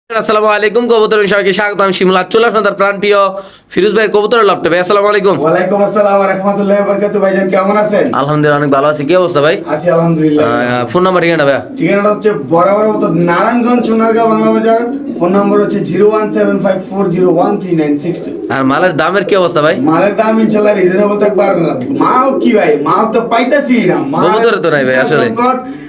আসসালামু আলাইকুম কবুতর সবাইকে স্বাগত। আমি শিমুল চলে আসলাম তার প্রাণ প্রিয় ফিরোজ ভাইয়ের কবুতরের লফটে। ভাই আসসালামু আলাইকুম। ওয়ালাইকুম আসসালাম ওয়া রাহমাতুল্লাহি ওয়া বারাকাতুহু। ভাইজান কেমন আছেন? আলহামদুলিল্লাহ অনেক ভালো আছি। কি অবস্থা ভাই? আছি আলহামদুলিল্লাহ। ফোন নাম্বার ঠিকানা ভাই? ঠিকানাটা হচ্ছে বরাবর মতো নারায়ণগঞ্জ সোনারগাঁও বাংলা বাজার। ফোন নম্বর হচ্ছে 01754013962। আর মালের দামের কি অবস্থা ভাই? মালের দাম ইনশাআল্লাহ রিজনেবল থাকবে। আর মাল কি ভাই, মাল তো পাইতাছি না। কবুতর তো নাই ভাই আসলে।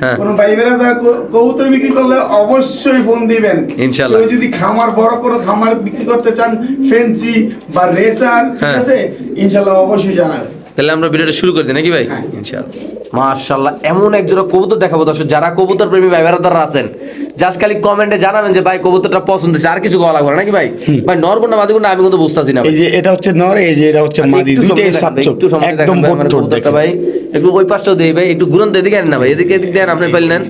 হ্যাঁ, কোন ভাই বেরাদা কবুতর বিক্রি করলে অবশ্যই ফোন দিবেন ইনশাআল্লাহ। কেউ যদি খামার বড় কোনো খামার বিক্রি করতে চান, ফেন্সি বা রেসার, ঠিক আছে, ইনশাআল্লাহ অবশ্যই জানাবেন। তাহলে আমরা ভিডিওটা শুরু করে দিই নাকি ভাই? হ্যাঁ। ইনশাআল্লাহ। মাশাআল্লাহ এমন এক জোড়া কবুতর দেখাবো দর্শক, যারা কবুতর প্রেমী ভাই বেরাদাররা আছেন জাস্ট খালি কমেন্টে জানাবেন যে ভাই কবুতরটা পছন্দ হচ্ছে, আর কিছু বলা লাগবে না নাকি ভাই? ভাই নর কোনটা মাদি কোনটা আমি কিন্তু বুঝতাছি না। এই যে এটা হচ্ছে নর, এই যে এটা হচ্ছে মাদি, দুইটাই সাপচোক একদম কবুতরটা ভাই একটু ওই পাশটাও দেই ভাই, একটু ঘুরন এদিকে আনেন না ভাই, এদিকে এদিক দেন আপনি পাইলেন।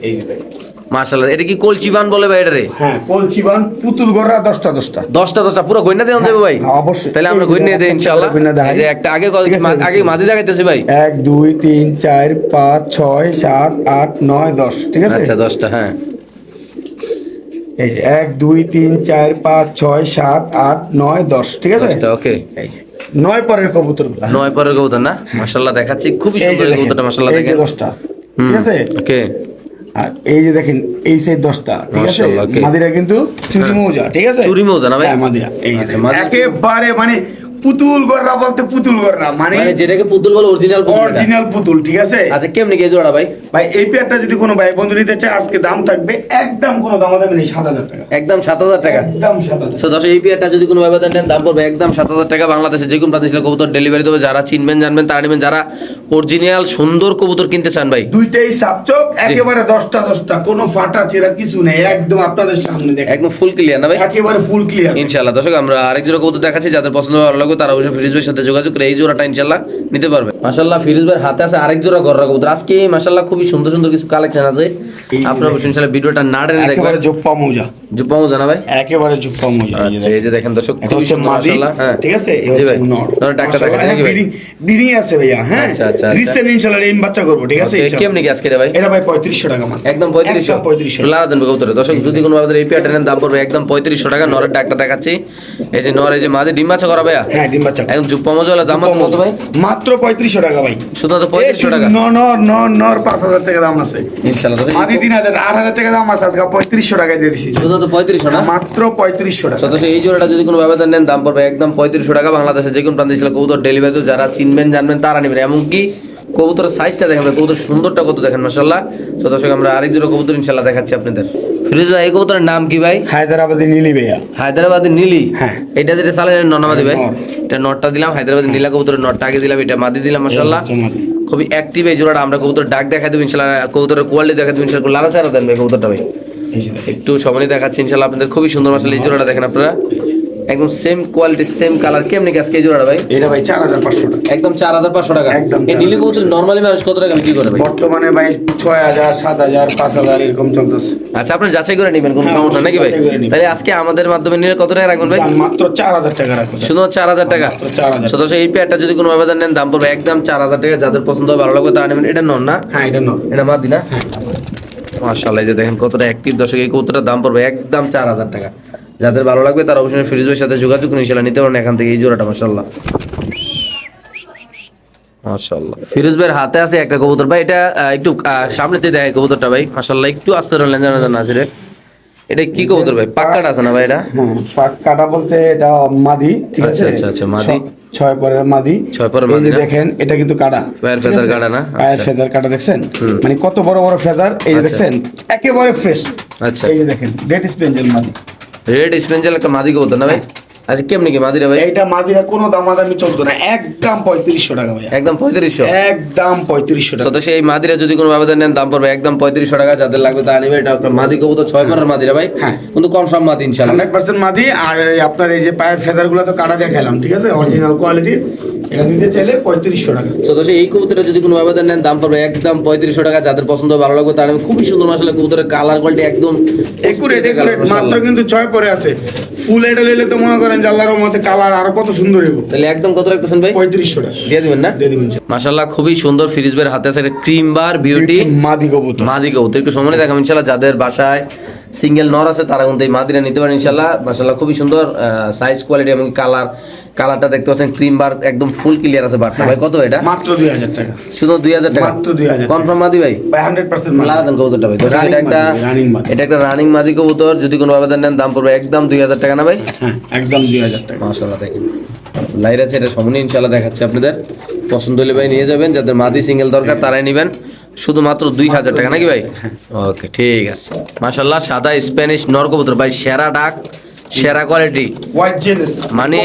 মাশাআল্লাহ এটা কি কলচিবান বলে ভাই এটারে? হ্যাঁ, কলচিবান পুতুল গড়া 10টা পুরো গইনা দেন যাবে ভাই? অবশ্যই। তাহলে আমরা গইনা দেই ইনশাআল্লাহ। এই যে একটা আগে আগে মাদি দেখাইতেছি ভাই। 1 2 3 4 5 6 7 8 9 10, ঠিক আছে? আচ্ছা 10টা। হ্যাঁ এই যে 1 2 3 4 5 6 7 8 9 10, ঠিক আছে? 10টা ওকে। এই যে 9 পরের কবুতরগুলো। 9 পরের কবুতর না? মাশাআল্লাহ দেখাচ্ছি খুবই এই যে সুন্দর দেখেন, কবুতরটা মাশাআল্লাহ এই যে দেখেন। 10টা, ঠিক আছে? ওকে। আর এই যে দেখেন এই সাইড 10টা, ঠিক আছে? মাশাআল্লাহ, okay। মাদিরা কিন্তু চুরি মৌজা, ঠিক আছে? চুরি মৌজা না ভাই? হ্যাঁ মাদিরা। এই যে আচ্ছা, মাদিরা একেবারে মানে পুতুল গড়া বলতে পুতুল গড়া মানে মানে যেটাকে পুতুল বলে অরিজিনাল পুতুল এটা। অরিজিনাল পুতুল, ঠিক আছে? আচ্ছা কেমনে কি এই জোড়া ভাই? ভাই এই পেয়ারটা যদি কোনো ভাই বন্ধু নিতে চায়, আজকে দাম থাকবে একদম কোনো দামাদামি নেই, 7,000 টাকা। একদম 7,000 টাকা। একদম 7,000। সো দর্শক এই পেয়ারটা যদি কোনো ব্যবধান নেন দাম পড়বে একদম 7,000 টাকা। বাংলাদেশে যে কোনো প্রান্তে কবুতর ডেলিভারি দেবে। যারা চিনবেন জানবেন তারা নেবেন, যারা অরিজিনাল সুন্দর কবুতর কিনতে চান ভাই দুইটাই সাপচোক, একেবারে 10টা কোনো ফাটা ছেঁড়া কিছু নেই, একদম আপনাদের সামনে দেখেন, একদম ফুল ক্লিয়ার না ভাই? একেবারে ফুল ক্লিয়ার। ইনশাআল্লাহ দর্শক আমরা আরেক জোড়া কবুতর দেখাচ্ছি, যাদের পছন্দ ভালো লাগবে তারা অবশ্যই ফিরোজ ভাইয়ের সাথে যোগাযোগ করে এই জোড়াটা ইনশাআল্লাহ নিতে পারবে। মাশাআল্লাহ ফিরোজ ভাইয়ের হাতে আছে আরেক জোড়া গররা কবুতর। আজকে মাশাআল্লাহ খুবই সুন্দর সুন্দর কিছু কালেকশন আছে, আপনারা অবশ্যই ইনশাআল্লাহ ভিডিওটা না টেনে দেখবেন। একেবারে জোপ্পা মৌজা, জুপ্পা জানা ভাই? একেবারে জোপ্পা মৌজা। আচ্ছা এই যে দেখেন দর্শক এটা খুবই হচ্ছে সুন্দর মাদি, মাশাআল্লাহ। হ্যাঁ ঠিক আছে? এই জি হচ্ছে ভাই। নর। নর টাকটা দেখা মাশাআল্লাহ, নাকি ভাই? বিডিং আছে ভাইয়া। হ্যাঁ আচ্ছা, আচ্ছা, আচ্ছা। রিসেন্ট ইনশাআল্লাহ রেইন বাচ্চা করব, ঠিক আছে? ওকে, কেমনে কি আজকে রে ভাই? এটা ভাই 3500 টাকা মাত্র। একদম 3500। একদম 3500। লালা দেন কবুতরে দর্শক যদি কোনো ভাবে এই পেয়ারটা নেন দাম পড়বে একদম 3500 টাকা। নরের ডাকটা দেখাচ্ছি, এই যে নর, এই যে মাঝে ডিম বাচ্চা করা ভাইয়া। হ্যাঁ, ডিম বাচ্চা একদম জুপ্পা মজা দাম কত ভাই? মাত্র 3500 টাকা ভাই। শুধুমাত্র 3500 টাকা। নর 5000 টাকা দাম আছে ইনশাআল্লাহ দর্শক মাদি 3000 8000 টাকা দাম আছে, আজকে 3500 টাকায় দিয়ে দিছি। শুধুমাত্র 3500 না? মাত্র 3500 টাকা। দর্শক এই জোড়াটা যদি কোনো ব্যবধান নেন দাম পড়বে একদম 3500 টাকা। বাংলাদেশে যে কোনো প্রান্তে ছিল কবুতর ডেলিভারি দেবে। যারা চিনবেন জানবেন তারা নেবেন। এমনকি কবুতরের সাইজটা দেখেন ভাই, কবুতর সুন্দরটা কত দেখেন মাশাআল্লাহ। তো দর্শক আমরা আরেক জোড়া কবুতর ইনশাআল্লাহ দেখাচ্ছি আপনাদের। ফিরোজ ভাই এই কবুতরের নাম কি ভাই? হায়দ্রাবাদি নীলি ভাইয়া। হায়দ্রাবাদি নীলি। হ্যাঁ। এটা যেটা চালেন নরমাদি ভাই? নর। এটা নটটা দিলাম, হায়দ্রাবাদি নীলা কবুতরের নটটা আগে দিলাম, এটা মাদি দিলাম মাশাআল্লাহ। খুবই অ্যাক্টিভ এই জোড়াটা। আমরা কবুতর ডাক দেখাই দেব ইনশাআল্লাহ, কবুতরের কোয়ালিটি দেখাই দেব ইনশাআল্লাহ। লালা চারা দেন ভাই কবুতরটা ভাই একটু সমানই দেখাচ্ছি ইনশাআল্লাহ আপনাদের। খুবই সুন্দর মাশাআল্লাহ এই জোড়াটা দেখেন আপনারা, একদম সেম কোয়ালিটি সেম কালার। কেমনে আজকে এই জোড়াটা ভাই? এটা ভাই 4500 টাকা। একদম 4500 টাকা। একদম এই নীলি কবুতর নরমালি মানুষ কত টাকা বিক্রি করে ভাই? বর্তমানে ভাই 6000 7000 5000 এরকম চলতেছে। আচ্ছা আপনি যাচাই করে নেবেন, কোনো হ্যাঁ, সমস্যা নাকি ভাই? যাচাই করে নিবেন। তাহলে আজকে আমাদের মাধ্যমে নিলে কত টাকা রাখবেন ভাই? মাত্র 4000 টাকা রাখুন। শুধুমাত্র 4000 টাকা। মাত্র 4000। সদস্য এই পেয়ারটা যদি কোনো ব্যবধান নেন দাম পড়বে একদম 4000 টাকা। যাদের পছন্দ হবে ভালো লাগবে তারা নেবেন। এটা নন না? হ্যাঁ, এটা নর। এটা মাদি না? মাশাআল্লাহ এই যে দেখেন কতটা অ্যাক্টিভ দর্শক। এই কবুতরটার দাম পড়বে একদম 4000 টাকা। যাদের ভালো লাগবে তারা অবশ্যই ফিরোজ ভাইয়ের সাথে যোগাযোগ করে ইনশাআল্লাহ নিতে পারেন এখান থেকে এই জোড়াটা মাশাআল্লাহ। মাশাআল্লাহ ফিরোজ ভাইয়ের হাতে আছে একটা কবুতর ভাই, এটা একটু সামনেতে দেখায় কবুতরটা ভাই মাশাআল্লাহ। একটু আস্তে রলেন জানা জানা আছে রে। এটা কি কবুতর ভাই? পাক্কাটা আছে না ভাই এটা? হ্যাঁ, পাক কাটা বলতে এটা মাদি, ঠিক আছে? আচ্ছা, আচ্ছা, মাদি। 6 পরের মাদি। 6 পরের এই মাদি যে না? দেখেন এটা কিন্তু কাটা। পায়ের ঠিক ফেদার আছে? কাটা না? পায়ের আচ্ছা। ফেদার কাটা দেখছেন? হুম। মানে কত বড় বড় ফেদার, এই যে আচ্ছা। দেখছেন একেবারে ফ্রেশ। আচ্ছা। এই যে দেখেন রেড স্পেঞ্জেল মাদি। রেড স্পেঞ্জেল একটা মাদি কবুতর না ভাই? আচ্ছা কেমনি কি মাদিরা ভাই? এইটা মাদিরা কোনো দামাদামি চলতো না, একদম 3500 টাকা ভাই। একদম 3500। একদম 3500 টাকা। সদস্য এই মাদিরা যদি কোনো ব্যবধান নেন দাম পড়বে একদম 3500 টাকা। যাদের লাগবে তা নেবে। এটা একটা মাদি কবুতর 6 পরের মাদিরা ভাই। হ্যাঁ। কিন্তু কনফার্ম মাদি ইনশাআল্লাহ। 100% মাদি। আর এই আপনার এই যে পায়ের ফেদার গুলো তো কাটা দিয়ে খেলাম, ঠিক আছে? অরিজিনাল কোয়ালিটির। এটা নিতে চাইলে 3500 টাকা। সদস্য এই কবুতরটা যদি কোনো ব্যবধান নেন দাম পড়বে একদম 3500 টাকা। যাদের পছন্দ হবে ভালো লাগবে তার নেবে। খুবই সুন্দর মাশাআল্লাহ কবুতরের কালার কোয়ালিটি একদম একুরেট মাত্র কিন্তু 6 পরে আছে। ফুল এটা নিলে তো মনে করেন যে আল্লাহর রহমতে কালার আরো কত সুন্দর হবে। তাহলে একদম কত রাখতেছেন ভাই? 3500 টাকা দিয়ে দিবেন না? দিয়ে দিবেন। মাশাআল্লাহ খুবই সুন্দর ফিরোজ ভাইয়ের হাতে আছে একটা ক্রিম বার বিউটি মাদি কবুতর। মাদি কবুতর। একটু সময় দেখাম ইনশাআল্লাহ। যাদের বাসায় সিঙ্গেল নর আছে তারা কিন্তু এই মাদিটা নিতে পারেন ইনশাল্লাহ। মাশাআল্লাহ খুবই সুন্দর সাইজ কোয়ালিটি এবং কালারটা দেখতে পাচ্ছেন ক্রিম বার একদম ফুল ক্লিয়ার আছে বারটা। ভাই কত এটা? মাত্র 2000 টাকা। শুধু 2000 টাকা? মাত্র 2000 কনফার্ম মাদি ভাই? ভাই 100% মাদি। লাগা দেন কবুতরটা ভাই। দর্শক এটা একটা রানিং মাদি কবুতর, যদি কোনো ভাবে নেন দাম পড়বে একদম 2000 টাকা না ভাই? হ্যাঁ একদম 2000 টাকা। মাশাআল্লাহ দেখেন লাইট আছে, এটা সামনে ইনশাআল্লাহ দেখাচ্ছি আপনাদের। পছন্দ হলে ভাই নিয়ে যাবেন, যাদের মাদি সিঙ্গেল দরকার তারাই নেবেন, শুধুমাত্র 2000 টাকা নাকি ভাই? ওকে ঠিক আছে। মাশাআল্লাহ সাদা স্প্যানিশ নর কবুতর ভাই, সেরা ডাক সেরা কোয়ালিটি, হোয়াইট জেনেস মানে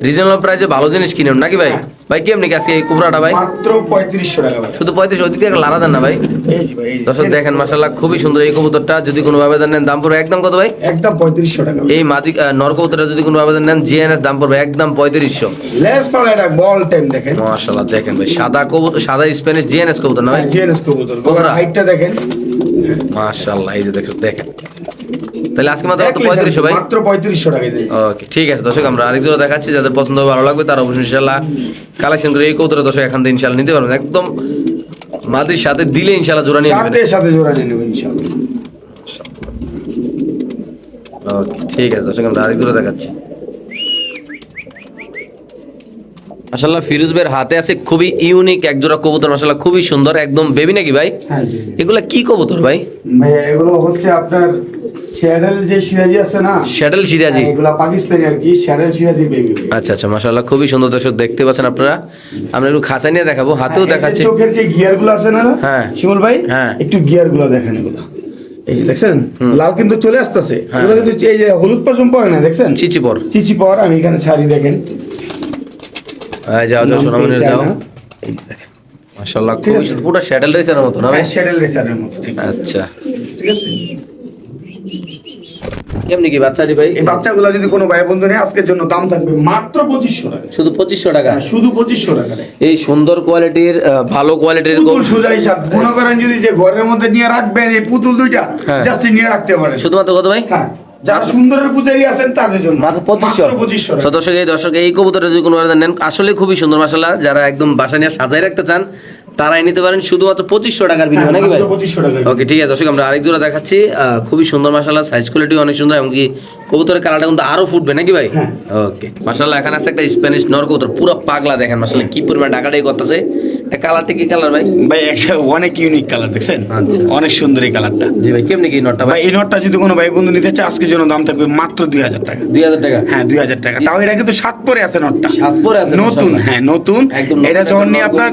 রিজনেবল প্রাইসে ভালো জিনিস কিনুন নাকি ভাই? ভাই কেমনি কি আজকে এই কুবরাটা ভাই? মাত্র 3500 টাকা ভাই। শুধু 35, ওদিকে একটা লারা দেন না ভাই? এই জি ভাই, এই জি। দর্শক দেখেন মাশাআল্লাহ খুবই সুন্দর এই কবুতরটা, যদি কোনো ভাবে নেন দাম পড়বে একদম কত ভাই? একদম 3500 টাকা। এই মাদি নর কবুতরটা যদি কোনো ভাবে নেন জিএনএস দাম পড়বে একদম 3500। লেস পালা এটা বল টাইম দেখেন। মাশাআল্লাহ দেখেন ভাই সাদা কবুতর, সাদা স্প্যানিশ জিএনএস কবুতর না ভাই? জেনেস কবুতর। কোবরা। হাইটটা দেখেন। মাশাআল্লাহ এই যে দেখেন তাহলে আজকে মাত্র 3500 ভাই? মাত্র 3500 টাকা দিয়েছি। ওকে ঠিক আছে দর্শক, আমরা আরেক জোড়া দেখাচ্ছি, যাদের পছন্দ হবে ভালো লাগবে তারা অবশ্যই ইনশাআল্লাহ কালেকশন করে এই কবুতরের দর্শক এখান থেকে ইনশাআল্লাহ নিতে পারবেন। একদম মাদির সাথে দিলে ইনশাআল্লাহ জোড়া নিয়ে নেবেন। সাথে জোড়া নিয়ে নেবেন ইনশাআল্লাহ। ওকে ঠিক আছে দর্শক, আমরা আরেক জোড়া দেখাচ্ছি। মাশাআল্লাহ ফিরোজ ভাইয়ের হাতে আছে খুবই ইউনিক এক জোড়া কবুতর, মাশাআল্লাহ খুবই সুন্দর, একদম বেবি নাকি ভাই? হ্যাঁ এগুলা কি কবুতর ভাই? ভাই এগুলো হচ্ছে আপনার শ্যাডেল যে সিরাজি আছে না, শ্যাডেল সিরাজি। এগুলা পাকিস্তানি আর কি, শ্যাডেল সিরাজি বেবি। আচ্ছা আচ্ছা মাশাআল্লাহ খুবই সুন্দর দর্শক দেখতে পাচ্ছেন আপনারা। আমরা একটু খাঁচা নিয়ে দেখাবো, হাতেও দেখাচ্ছি। চোখের যে গিয়ার গুলো আছে না, হ্যাঁ শিমুল ভাই, হ্যাঁ একটু গিয়ার গুলো দেখেন। এগুলো এই যে দেখছেন লাল কিন্তু চলে আসতেছে, এগুলো কিন্তু এই যে হলুদ পশম পরে না, দেখছেন চিচি পর চিচি পর। আমি এখানে ছাড়ি দেখেন, যাও সোনামণি যাও। মাশাআল্লাহ খুব সুন্দর, পুরো শ্যাডেল রেসার মতো না ভাই? শ্যাডেল রেসারের মতো। ঠিক আচ্ছা ঠিক আছে। কেমনি কি বাচ্চাটি ভাই? এই বাচ্চাগুলো যদি কোনো ভাই বন্ধু নেই, আজকের জন্য দাম থাকবে মাত্র 2500 টাকা। শুধু 2500 টাকা? শুধু 2500 টাকা। এই সুন্দর কোয়ালিটির ভালো কোয়ালিটির পুতুল সোজা হিসাব মনে করেন, যদি যে ঘরের মধ্যে নিয়ে রাখবেন এই পুতুল দুইটা, জাস্ট নিয়ে রাখতে পারেন। শুধুমাত্র কত ভাই? হ্যাঁ, যারা সুন্দরের পূজারি আছেন তাদের জন্য মাত্র 2500। দর্শক এই কবুতরটা যদি কোনো নেন আসলে খুবই সুন্দর মাশাআল্লাহ, যারা একদম বাসা নিয়ে সাজায় রাখতে চান তারাই নিতে পারেন শুধুমাত্র 2500 টাকার বিনিময়ে নাকি ভাই? 2500 টাকা। ওকে ঠিক আছে দর্শক, আমরা আরেক জোড়া দেখাচ্ছি। খুবই সুন্দর মাশাআল্লাহ, সাইজ কোয়ালিটি অনেক সুন্দর, এমনকি কবুতরের কালারটা কিন্তু আরো ফুটবে নাকি ভাই? ওকে মাশাআল্লাহ এখানে আছে একটা স্প্যানিশ নর কবুতর, পুরো পাগলা দেখেন মাশাআল্লাহ কি পরিমাণ ডাকাডাকি করতেছে। এই কালারটা কি কালার ভাই? ভাই একটা অনেক ইউনিক কালার, দেখছেন? আচ্ছা অনেক সুন্দর এই কালারটা। জি ভাই কেমনি কি নটটা ভাই? ভাই এই নটটা যদি কোনো ভাই বন্ধু নিতে চায়, আজকের জন্য দাম থাকবে মাত্র 2000 টাকা। 2000 টাকা? হ্যাঁ 2000 টাকা। তাও এটা কিন্তু 7 পরে আছে নটটা। 7 পরে আছে নতুন? হ্যাঁ নতুন। এটা যখন নিয়ে আপনার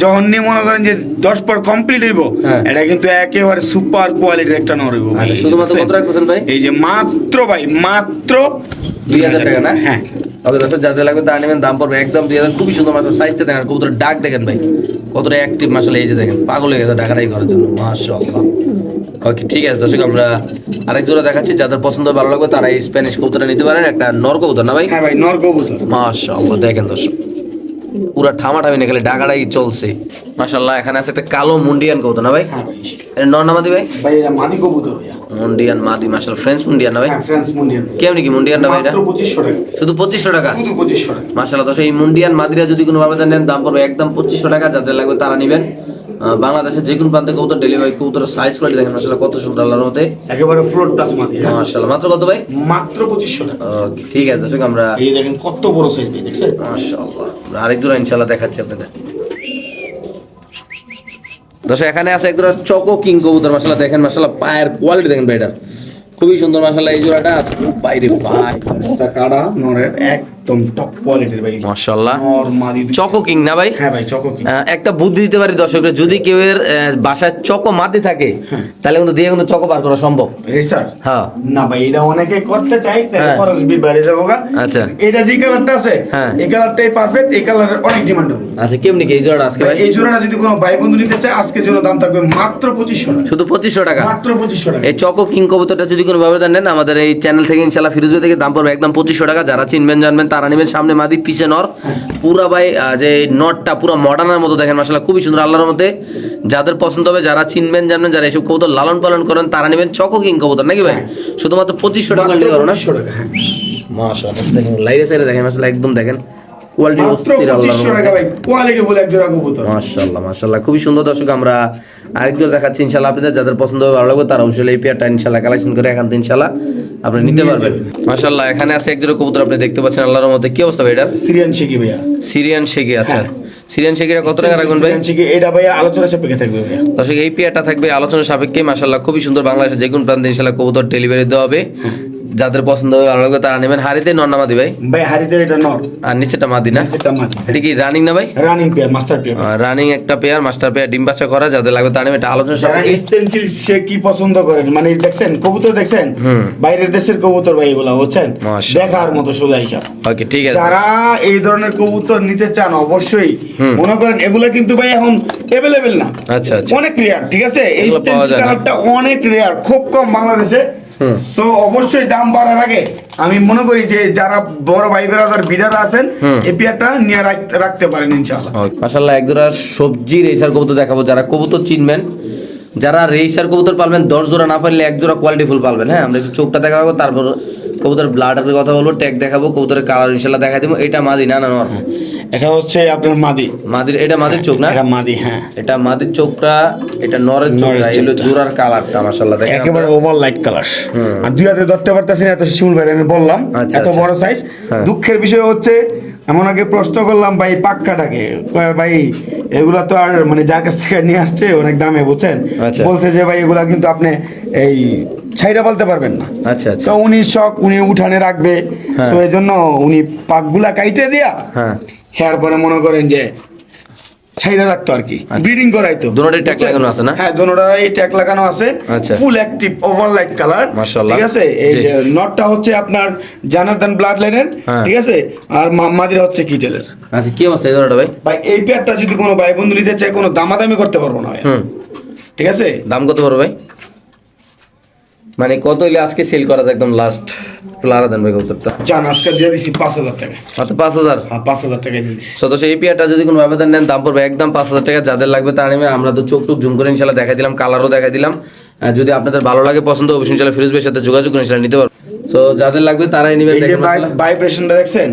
যখন নিয়ে মনে করেন যে 10 পর কমপ্লিট হইব, এটা কিন্তু একেবারে সুপার কোয়ালিটির একটা নর হইব। আচ্ছা শুধুমাত্র কত রাখছেন ভাই? এই যে মাত্র ভাই মাত্র 2000 টাকা না? হ্যাঁ ওকে দর্শক যাদের লাগবে তা নেবেন, দাম পড়বে একদম 2000। খুবই সুন্দর মাশাআল্লাহ, সাইজটা দেখেন, কবুতরের ডাক দেখেন ভাই কতটা অ্যাক্টিভ মাশাআল্লাহ। এই যে দেখেন পাগল হয়ে গেছে ডাকাটাই করার জন্য মাশাআল্লাহ। ওকে ঠিক আছে দর্শক, আমরা আরেক জোড়া দেখাচ্ছি, যাদের পছন্দ ভালো লাগবে তারা এই স্প্যানিশ কবুতরটা নিতে পারেন। একটা নর কবুতর না ভাই? হ্যাঁ ভাই নর কবুতর। মাশাআল্লাহ দেখেন দর্শক পুরা ঠামাঠামি না, খালি ডাকাটাই চলছে মাশাআল্লাহ। এখানে আছে একটা কালো মুন্ডিয়ান কবুতর না ভাই? হ্যাঁ ভাই। এটা নর না মাদি ভাই? ভাই এটা মাদি কবুতর ভাইয়া। মুন্ডিয়ান মাদি মাশাআল্লাহ, ফ্রেঞ্চ মুন্ডিয়ান না ভাই? হ্যাঁ ফ্রেঞ্চ মুন্ডিয়ান। কেমনি কি মুন্ডিয়ান না ভাই? এটা মাত্র 2500 টাকা। শুধু 2500 টাকা? শুধু 2500 টাকা। মাশাআল্লাহ দর্শক, এই মুন্ডিয়ান মাদিরা যদি কোনো ভাবে নেন দাম পড়বে একদম 2500 টাকা, যাদের লাগবে তারা নেবেন। বাংলাদেশের যে কোনো প্রান্তে কবুতর ডেলিভারি, কবুতরের সাইজ কোয়ালিটি দেখেন মাশাআল্লাহ কত সুন্দর আল্লাহর মতে, একেবারে ফ্লোর টাচ মাদি। মাশাআল্লাহ মাত্র কত ভাই? মাত্র 2500 টাকা। ওকে ঠিক আছে দর্শক, আমরা এই দেখেন কত বড় সাইজ ভাই, দেখছেন? মাশাআল্লাহ আমরা আরেক জোড়া ইনশাআল্লাহ দেখাচ্ছি আপনাদের। দর্শক এখানে আছে এক জোড়া চকো কিং কবুতর মাশাআল্লাহ, দেখেন মাশাআল্লাহ পায়ের কোয়ালিটি দেখেন ভাই, এটার খুবই সুন্দর মাশাআল্লাহ। এই জোড়াটা আছে বাইরে ভাই, এটা কাড়া নরের একদম টপ কোয়ালিটির ভাই মাশাআল্লাহ। নর মাদি চকো কিং না ভাই? হ্যাঁ ভাই চকো কিং। একটা বুদ্ধি দিতে পারি দর্শকরা, যদি কেউ এর বাসায় চকো মাদি থাকে তাহলে কিন্তু দিয়ে কিন্তু চকো বার করা সম্ভব। রেসার? হ্যাঁ না ভাই এটা অনেকে করতে চাই, তাহলে হ্যাঁ। খরচ বাড়ে যাবোগা। আচ্ছা এটা যে কালারটা আছে, হ্যাঁ। এই কালারটাই পারফেক্ট, এই কালারের অনেক ডিমান্ড হবে। আচ্ছা কেমনি কি এই জোড়াটা আজকে ভাই? এই জোড়াটা যদি কোনো ভাই বন্ধু নিতে চায়, আজকের জন্য দাম থাকবে মাত্র 2500 টাকা। শুধু 2500 টাকা? মাত্র 2500 টাকা। এই চকো কিং কবুতরটা যদি কোনো ভাবে নেন আমাদের এই চ্যানেল থেকে ইনশাআল্লাহ ফিরোজ ভাই থেকে দাম পড়বে একদম 2500 টাকা। যারা চিনবেন জানবেন তারা নেবেন। সামনে মাদি পিছে নর, পুরা ভাই যে নটটা পুরো মডার্নের মতো দেখেন মাশাআল্লাহ খুবই সুন্দর আল্লাহর মতে। যাদের পছন্দ হবে, যারা চিনবেন জানবেন, যারা এসব কবুতর লালন পালন করেন তারা নেবেন চকো কিং কবুতর নাকি ভাই? শুধুমাত্র 2500 টাকা নিতে পারো না? 2500 টাকা। হ্যাঁ মাশাআল্লাহ দেখেন লাইরে সাইরে দেখেন মাশাআল্লাহ একদম দেখেন কোয়ালিটি মাত্র অস্থির, আল্লাহর 2500 টাকা ভাই কোয়ালিটি বলে এক জোড়া কবুতর। মাশাআল্লাহ মাশাআল্লাহ, খুবই সুন্দর। দর্শক আমরা আরেকজন দেখাচ্ছি ইনশাআল্লাহ, আপনাদের যাদের পছন্দ হবে ভালো লাগবে তারা অবশ্যই এই পেয়ারটা ইনশাআল্লাহ কালেকশন করে এখান থেকে ইনশাআল্লাহ আপনি নিতে পারবেন। মাশাআল্লাহ এখানে আছে এক জোড়া কবুতর আপনি দেখতে পাচ্ছেন আল্লাহর মধ্যে। কি অবস্থা ভাই এটা? সিরিয়ান শিকি ভাইয়া, সিরিয়ান শেকি। আচ্ছা সিরিয়ান শেকিটা কত টাকা রাখবেন ভাই? সিরিয়ান শিকি এটা ভাইয়া আলোচনা সাপেক্ষে থাকবে ভাইয়া। দর্শক এই পেয়ারটা থাকবে আলোচনা সাপেক্ষে। মাশাআল্লাহ খুবই সুন্দর, বাংলাদেশের যে কোনো প্রান্তে ইনশাআল্লাহ কবুতর ডেলিভারি দেওয়া হবে, যাদের পছন্দ হবে ভালো লাগবে তারা নেবেন। হারিতে নন্নামাদি ভাই, ভাই হারিতে এটা নর আর নিচেটা মাদি না? এটা মাদি, এটা কি রানিং না ভাই? Running pair master pair. Running একটা পেয়ার, মাস্টার পেয়ার, ডিম বাচ্চা করা, যাদের লাগবে তারা নেবেন। এটা আলোচনা যারা সাপেক্ষে। স্টেনসিল সে কি পছন্দ করেন, মানে দেখছেন কবুতর দেখছেন, বাইরের দেশের কবুতর ভাই এগুলা বুঝছেন, মাশাআল্লাহ। দেখার মতো সোজা হিসাব। ওকে ঠিক আছে। যারা এই ধরনের কবুতর নিতে চান অবশ্যই মনে করেন এগুলা কিন্তু ভাই এখন অ্যাভেলেবেল না, আচ্ছা আচ্ছা, অনেক রেয়ার, ঠিক আছে? এই এগুলো পাওয়া স্টেনসিল যায় না। কালারটা অনেক রেয়ার, খুব কম বাংলাদেশে। তো অবশ্যই দাম বাড়ার আগে আমি মনে করি যে যারা বড় ভাই বেরাদার বিডার আছেন এই পেয়ারটা নিয়ে রাখতে পারেন ইনশাআল্লাহ। মাশাআল্লাহ এক জোড়া সবজি রেসার কবুতর দেখাবো, যারা কবুতর চিনবেন, যারা রেসার কবুতর পালবেন 10 জোড়া না পারলে এক জোড়া কোয়ালিটি ফুল পালবেন। হ্যাঁ, আমরা একটু চোখটা দেখাবো, তারপর কবুতর ব্লাডের কথা বলবো, ট্যাগ দেখাবো, কবুতরের কালার ইনশাআল্লাহ দেখা দেবো। এটা মাদি না? না নর। এটা হচ্ছে আপনার মাদি, মাদির, এটা মাদির চোখ না? এটা মাদি, হ্যাঁ এটা মাদির চোখটা, এটা নরের চোখটা, এগুলো জোড়ার কালারটা মাশাআল্লাহ দেখেন একেবারে ওভার লাইট কালার। আর দুই হাতে ধরতে পারতেছি না, এত শিমুল ভাই আমি বললাম আচ্ছা, এত আচ্ছা। বড় সাইজ। হ্যাঁ। দুঃখের বিষয় হচ্ছে এমন আগে প্রশ্ন করলাম ভাই পাক্কাটাকে, কয় ভাই এগুলা তো আর মানে যার কাছ থেকে নিয়ে আসছে অনেক দামে বুঝছেন, আচ্ছা। বলছে যে ভাই এগুলা কিন্তু আপনি এই ছাইরা বলতে পারবেন না। আচ্ছা আচ্ছা, তো উনি শখ, উনি উঠানে রাখবে, হ্যাঁ। তো এই জন্য উনি পাকগুলা কাইটে দিয়া হ্যাঁ হেয়ার পরে মনে করেন যে ছাইরা রাখতো আর কি, আচ্ছা। ব্রিডিং করাইতো। দুটোরই ট্যাগ লাগানো আছে না? হ্যাঁ দোনোটাই ট্যাগ লাগানো আছে, আচ্ছা। Full active over light colour, মাশাআল্লাহ। ঠিক আছে? এই জি। যে নটটা হচ্ছে আপনার জানারদান ব্লাড লাইনের, হ্যাঁ। ঠিক আছে? আর মাদিরা হচ্ছে কিটেলের। আচ্ছা, কি অবস্থা এই জোড়াটা ভাই? ভাই এই পেয়ারটা যদি কোনো ভাই বন্ধু নিতে চায় কোনো দামাদামি করতে পারবো না ভাই, ঠিক আছে? দাম কত পড়বে ভাই? মানে কত হইলে আজকে সেল করা যায় একদম লাস্ট? প্লারা দেন ভাই কবুতরটা। জান আজকে দিয়ে দিছি 5000 টাকা, মাত্র 5000। হ্যাঁ 5000 টাকা দিয়ে দিছি। সদস্য এই পেয়ারটা যদি কোনো ব্যবধান নেন দাম পড়বে একদম 5000 টাকা। যাদের লাগবে তারা নেবেন। আমরা তো চোখ টুক জুম করে ইনশাল্লাহ দেখাই দিলাম, কালারও দেখাই দিলাম। যদি আপনাদের ভালো লাগে পছন্দ অবশ্যই ইনশাল্লাহ ফিরোজ ভাইয়ের সাথে যোগাযোগ করে ইনশাল্লাহ নিতে পারবেন। সো যাদের লাগবে তারাই নেবেন। এই যে দেখেন মাশাআল্লাহ। ভাইব্রেশনটা দেখছেন,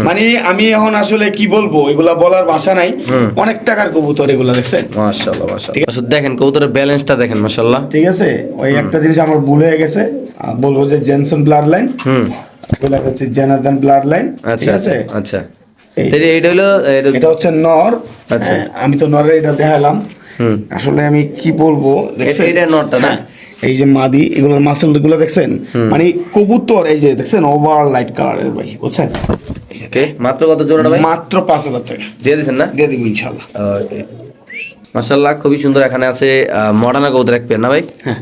মানে আমি এখন আসলে কি বলবো, এগুলা বলার ভাষা নাই, অনেক টাকার কবুতর এগুলা দেখছেন। মাশাআল্লাহ মাশাআল্লাহ। আচ্ছা, দেখেন কবুতরের ব্যালেন্সটা দেখেন মাশাআল্লাহ। ঠিক আছে, ওই একটা জিনিস আমার ভুল হয়ে গেছে, বলবো যে জেনসন ব্লাড লাইন, এগুলা হচ্ছে জেনারদান ব্লাড লাইন, ঠিক আচ্ছা আছে? আচ্ছা, এই- এইটা হলো এটা হচ্ছে নর। আচ্ছা। হ্যাঁ, আমি তো নরের এটা দেখালাম, আসলে আমি কি বলবো দেখছেন, এটা নরটা না? হ্যাঁ, এই যে মাদি এগুলোর মাসেল গুলো দেখছেন, মানে কবুতর এই যে দেখছেন ওভার লাইট কালারের ভাই বুঝছেন। ওকে, মাত্র কত জোড়াটা ভাই? মাত্র 5000 টাকা দিয়ে দিবেন না? দিয়ে দিব ইনশাআল্লাহ। ওকে মাশাআল্লাহ, খুবই সুন্দর। এখানে আছে মডার্না কবুতর এক পেয়ার না ভাই? হ্যাঁ,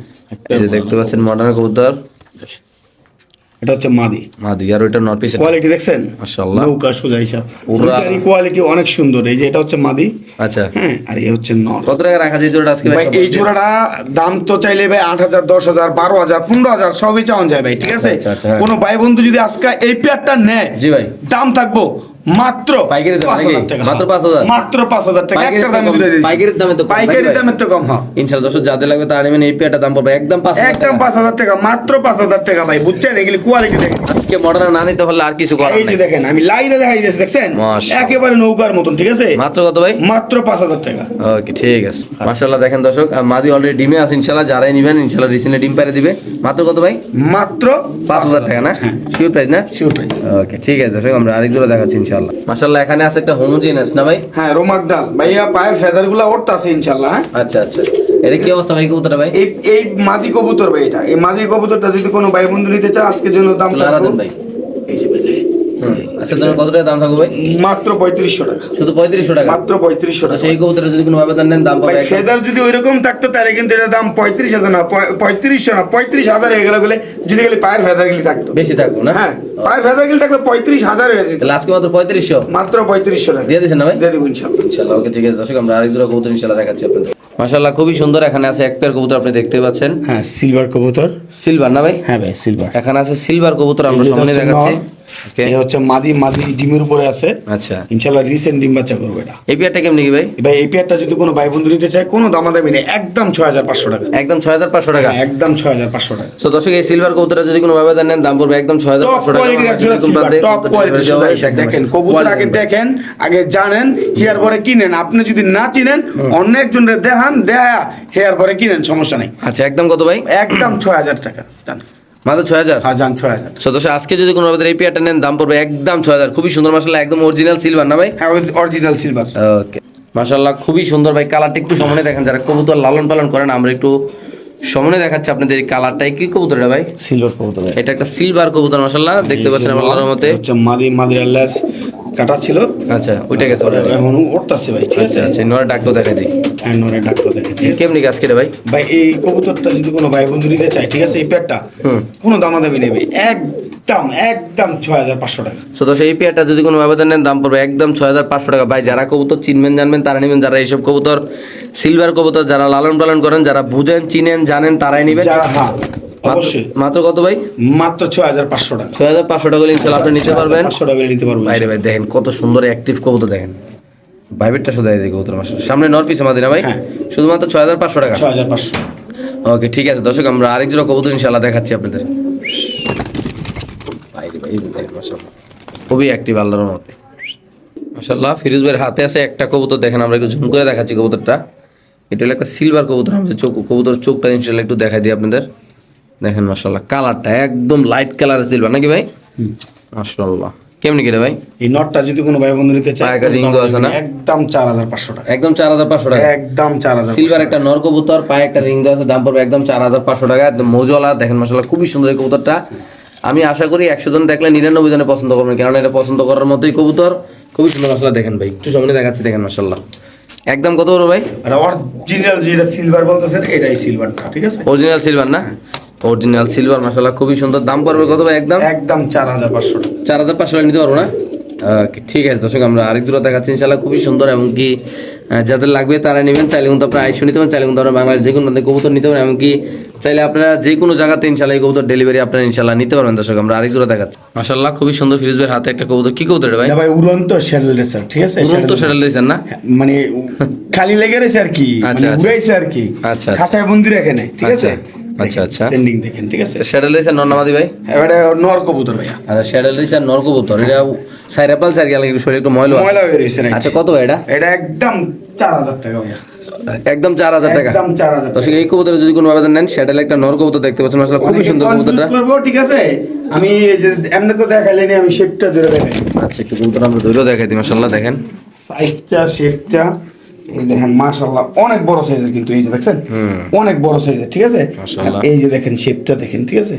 এই যে দেখতে পাচ্ছেন মডার্না কবুতর, এটা হচ্ছে মাদি। মাদি, আর ওইটা নর পিস। কোয়ালিটি দেখছেন মাশাআল্লাহ। নৌকা সোজা হিসাব, পুরা। কোয়ালিটি অনেক সুন্দর। এই যে এটা হচ্ছে মাদি, আচ্ছা, হ্যাঁ, আর এই হচ্ছে নর। কত টাকা রাখা যায় জোড়াটা আজকে ভাই এই জোড়াটা দাম তো চাইলে ভাই 8000, 10000, 12000, 15000 সবই চাওয়া যায় ভাই, ঠিক আছে? আচ্ছা, আচ্ছা, হ্যাঁ। কোনো ভাই বন্ধু যদি আজকে এই পেয়ারটা নেয়, জি ভাই, দাম থাকবো মাত্র পাইকারি দাম নাকি? 5000 টাকা, মাত্র 5000? মাত্র 5000 টাকা, পাইকারির একটা দাম দাম- দিয়ে দিচ্ছি। পাইকারির দামে তো কম, পাইকারি নাকি ভাই? দামের তো কম, হ্যাঁ ইনশাআল্লাহ দর্শক যাদের লাগবে তারা নেবেন। এই পেয়ারটা দাম পড়বে একদম 5000 একদম টাকা। 5000 টাকা, মাত্র 5000 টাকা ভাই, বুঝছেন? এগুলি কোয়ালিটি দেখেন, আজকে মডার্না না নিতে পারলে আর কিছু করার এই যে নাই। দেখেন আমি লাইনে দেখাই দিয়েছি, দেখছেন মাশাআল্লাহ। একেবারে নৌকার মতন, ঠিক আছে? মাত্র কত ভাই? মাত্র 5000 টাকা। ওকে ঠিক আছে। মাশাআল্লাহ দেখেন দর্শক, আর মাদি অলরেডি ডিমে আছে ইনশাআল্লাহ। যারাই নেবেন ইনশাআল্লাহ রিসেন্টলি ডিম পারে দিবে। মাত্র কত ভাই? মাত্র 5000 টাকা না? শিওর প্রাইস না? Sure price. ওকে ঠিক আছে দর্শক, আমরা আরেক জোড়া দেখাচ্ছি ইনশাআল্লাহ। মাশাআল্লাহ এখানে আছে একটা হোমোজেনাস না ভাই? হ্যাঁ রোমাক ডাল ভাইয়া, পায়ের ফেদার গুলা উঠতাছে ইনশাআল্লাহ। হ্যাঁ, আচ্ছা আচ্ছা, এটা কি অবস্থা ভাই কবুতরটা ভাই? এই এই মাদি কবুতর ভাই, এটা এই মাদি কবুতরটা যদি কোনো ভাই বন্ধু নিতে চায় আজকের জন্য দাম লারা দেন ভাই। এই যে ভাই, আচ্ছা তাহলে কত টাকা দাম থাকবে ভাই? মাত্র 3500 টাকা, শুধু 3500 টাকা? মাত্র 3500 টাকা। সেই কবুতরের যদি কোনো আবেদন নেন দাম ভাই পাবে একদম। ফেদার যদি ওইরকম থাকতো তাহলে কিন্তু এটার দাম 35,000 না, 3500 না, 35,000 হয়ে গেলে যদি গেলে পায়ের ফেদার গুলি থাকতো। বেশি থাকবো না? হ্যাঁ, পায়ের ফেদার গুলি থাকলে 35,000 হয়ে যেত। তাহলে আজকে মাত্র 3500 মাত্র 3500 টাকা দিয়ে দিয়েছেন না ভাই? দিয়ে দেবো ইনশাআল্লাহ। ইনশাআল্লাহ ওকে ঠিক আছে দর্শক, আমরা আরেক জোড়া কবুতর ইনশাআল্লাহ দেখাচ্ছি আপনাদের। মাশাআল্লাহ খুবই সুন্দর। এখানে আছে এক পেয়ার কবুতর আপনি দেখতে পাচ্ছেন, হ্যাঁ সিলভার কবুতর, সিলভার না ভাই? হ্যাঁ ভাই সিলভার। এখানে আছে সিলভার কবুতর, আমরা সামনে দেখাচ্ছি। ওকে এই হচ্ছে মাদি ডিমের উপরে আছে, আচ্ছা ইনশাআল্লাহ রিসেন্ট ডিম বাচ্চা করবে এটা। এই পেয়ারটা কেমনি কি ভাই? ভাই এই পেয়ারটা যদি কোনো ভাই বন্ধু নিতে চায় কোনো দামাদামি নেই, একদম 6500 টাকা, একদম 6500 টাকা। হ্যাঁ, একদম 6500 টাকা। সো দর্শক এই সিলভার কবুতরটা যদি কোনো ভাবে নেন দাম পড়বে একদম 6500 টাকা। টপ কোয়ালিটি দেখেন কবুতর আগে দেখেন, আগে জানেন, হেয়ার পরে কিনেন। আপনি যদি না চিনেন অন্য একজনের দেখান, দেখা হেয়ার পরে কিনেন, সমস্যা নেই। আচ্ছা একদম কত ভাই? একদম 6000 টাকা জান, মাত্র 6000। হ্যাঁ জান 6000। সো দর্শক আজকে যদি কোনো ভাবে এই পেয়ারটা নেন দাম পড়বে একদম 6000। খুবই সুন্দর মাশাআল্লাহ, একদম অরিজিনাল সিলভার না ভাই? হ্যাঁ অরিজিনাল সিলভার। ওকে মাশাআল্লাহ খুবই সুন্দর ভাই, কালারটা একটু সামনে দেখেন, যারা কবুতর লালন পালন করেন আমরা একটু সামনে দেখাচ্ছি আপনাদের এই কালারটাই। কি কবুতর এটা ভাই? সিলভার কবুতর। এটা একটা সিলভার কবুতর মাশাআল্লাহ, দেখতে পাচ্ছেন আল্লাহর রহমতে। হচ্ছে মাদির আল্লাহ কাটা ছিল, আচ্ছা ওইটা গেছে already। এখন উঠতাছে ভাই, ঠিক আছে। আচ্ছা আচ্ছা নরে ডাকটো দেখাই দিই। হ্যাঁ নরে ডাক্তার দেখেন, ঠিক আছে। কেমনি কাজ করে ভাই? ভাই এই কবুতরটা যদি কোনো ভাই বন্ধু নিতে চায়, ঠিক আছে, এই পেয়ারটা কোনো দামাদামি নেবে, একদম 6500 টাকা। সো দর্শক এই পেয়ারটা যদি কোনো আবেদন নেন দাম পড়বে একদম 6500 টাকা। ভাই যারা কবুতর চিনবেন জানবেন তারা নেবেন, যারা এইসব কবুতর সিলভার কবুতর যারা লালন পালন করেন, যারা বুঝেন চিনেন জানেন তারাই নেবেন। হ্যাঁ অবশ্যই। মাত্র কত ভাই? মাত্র 6500 টাকা। 6500 টাকা ইনশাআল্লাহ আপনি নিতে পারবেন। 500 টাকা নিতে পারবেন। বাইরে ভাই দেখেন কত সুন্দর অ্যাক্টিভ কবুতর দেখেন। ভাইবেটটা শুধু এই কবুতর মাশাআল্লাহ, সামনে নর পিছে মাদিনা ভাই, হ্যাঁ। শুধুমাত্র 6500 টাকা। 6500। ওকে ঠিক আছে দর্শক, আমরা আরেক জোড়া কবুতর ইনশাআল্লাহ দেখাচ্ছি আপনাদের। বাইরে ভাই দেখেন মাশাআল্লাহ খুবই অ্যাক্টিভ আল্লাহর রহমতে মাশাআল্লাহ। ফিরোজ ভাইয়ের হাতে আছে একটা কবুতর, দেখেন আমরা একটু ঝুম করে দেখাচ্ছি কবুতরটা। এটা হলো একটা সিলভার কবুতর, আমাদের কবুতর চোখটা ইনশাআল্লাহ একটু দেখাই দিই আপনাদের। দেখেন মাশাআল্লাহ কালারটা একদম লাইট কালার সিলভার নাকি ভাই? মাশাআল্লাহ কেমনি কি রে ভাই? এই নটটা যদি কোনো ভাই বন্ধু নিতে চায়, পায়ে একটা ring তো আছে না? একদম 4500 টাকা। একদম 4500 টাকা। একদম 4000। সিলভার একটা নর কবুতর, পায়ে একটা রিং দেওয়া আছে, দাম পড়বে একদম 4500 টাকা। একদম মৌজওয়ালা, দেখেন মাশাআল্লাহ খুবই সুন্দর এই কবুতরটা। আমি আশা করি 100 জন দেখলে 99 জনে পছন্দ করবেন, কারণ এটা পছন্দ করার মতোই কবুতর। খুবই সুন্দর মাশাআল্লাহ, দেখেন ভাই একটু সামনে দেখাচ্ছি, দেখেন মাশাআল্লাহ একদম কত বড় ভাই? আর অরিজিনাল যেটা সিলভার বলতেছেন এটাই সিলভারটা, ঠিক আছে। অরিজিনাল সিলভার না? অরিজিনাল সিলভার মাশাআল্লাহ খুবই সুন্দর। দাম পড়বে কত ভাই? একদম 4500 টাকা। 4500 টাকা নিতে পারবো না? ওকে ঠিক আছে দর্শক, আমরা আরেক দুটো দেখাচ্ছি ইনশাআল্লাহ খুবই সুন্দর, এমনকি যাদের লাগবে তারা নেবেন। চাইলে কিন্তু আপনারা আইসো নিতে পারেন, চাইলে কিন্তু আপনারা বাংলাদেশ যে কোনো প্রান্তে কবুতর নিতে পারেন, এমনকি চাইলে আপনারা যে কোনো জায়গাতে ইনশাআল্লাহ এই কবুতর ডেলিভারি আপনারা ইনশাআল্লাহ নিতে পারবেন। দর্শক আমরা আরেক দুটো দেখাচ্ছি মাশাআল্লাহ খুবই সুন্দর। ফিরোজ ভাইয়ের হাতে একটা কবুতর, কি কবুতর এটা ভাই? এটা ভাই উড়ন্ত শ্যাডেল রেসার, ঠিক আছে। উড়ন্ত শ্যাডেল দিয়েছেন না? মানে খালি লেগে রয়েছে আর কি, আচ্ছা, মানে আচ্ছা। উড়াইছে আর কি, আচ্ছা, আচ্ছা। খাঁচায় বন্দি এখানে, ঠিক আছে। আচ্ছা, আচ্ছা। স্ট্যান্ডিং দেখেন, ঠিক আছে। শ্যাডেল দিয়েছেন নরনামাদি ভাই? এটা নর কবুতর ভাইয়া। আচ্ছা শ্যাডেল দিয়েছেন নর কবুতর, এটা সাইরাপাল চার গেলে একটু শরীর একটু ময়লা ময়লা হয়ে রয়েছে, right? আচ্ছা কত ভাই এটা? এটা একদম 4000 টাকা ভাইয়া। একদম 4000 টাকা। একদম 4000 দর্শক এই কবুতর যদি কোনো আবেদন নেন, শ্যাডেল একটা নর কবুতর দেখতে পাচ্ছেন মাশাআল্লাহ খুবই সুন্দর কবুতরটা। করবো, ঠিক আছে। আমি এই যে এমনি তো দেখাইলেনি, আমি শেপটা ধরে দেখাই। আচ্ছা একটু কবুতর আমরা ধরেও দেখাই দিই মাশাআল্লাহ, দেখেন সাইজটা শেপটা এই দেখেন মাশাআল্লাহ অনেক বড় সাইজের, কিন্তু এই যে দেখছেন অনেক বড় সাইজের, ঠিক আছে। মাশাআল্লাহ। আর এই যে দেখেন শেপটা দেখেন, ঠিক আছে।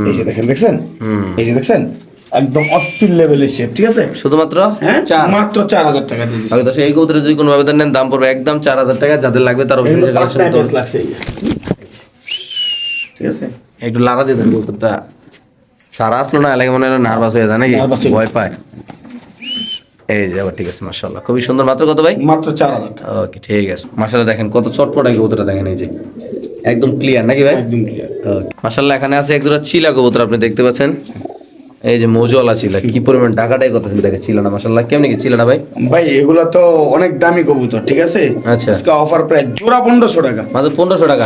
এই যে দেখেন, দেখছেন, এই যে দেখছেন একদম অস্থির লেভেলের শেপ, ঠিক আছে। শুধুমাত্র হ্যাঁ 4। মাত্র 4000 টাকা দিয়ে দিচ্ছি। আগে দর্শক এই কবুতরের যদি কোনো আবেদন নেন দাম পড়বে একদম 4000 টাকা। যাদের লাগবে তারা অবশ্যই এগুলো কালেকশন পাঁচটা করতে piece লাগছে এই যে। ঠিক আছে। একটু লাগা দিয়ে দেন কবুতরটা। সারা আসলো না এলাকা মনে হয় নার্ভাস হয়ে যায় নাকি, Nervous হয়ে ভয় পায়। এই যে আবার ঠিক আছে মাশাআল্লাহ খুবই সুন্দর। মাত্র কত ভাই? মাত্র 4000 টাকা। ওকে ঠিক আছে মাশাআল্লাহ, দেখেন কত চটপটা কবুতরটা, দেখেন এই যে একদম ক্লিয়ার নাকি ভাই? একদম ক্লিয়ার। ওকে মাশাআল্লাহ। এখানে আছে এক দুটো চিলা কবুতর, আপনি দেখতে পাচ্ছেন এই যে মৌজওয়ালা চিলা, কি পরিমাণ টাকাটাই করতেছেন দেখে চিলাটা মাশাআল্লাহ। কেমনি কি চিলাটা ভাই? ভাই এগুলা তো অনেক দামি কবুতর, ঠিক আছে। আচ্ছা। আজকে অফার প্রাইস জোড়া 1500 টাকা। মাত্র 1500 টাকা।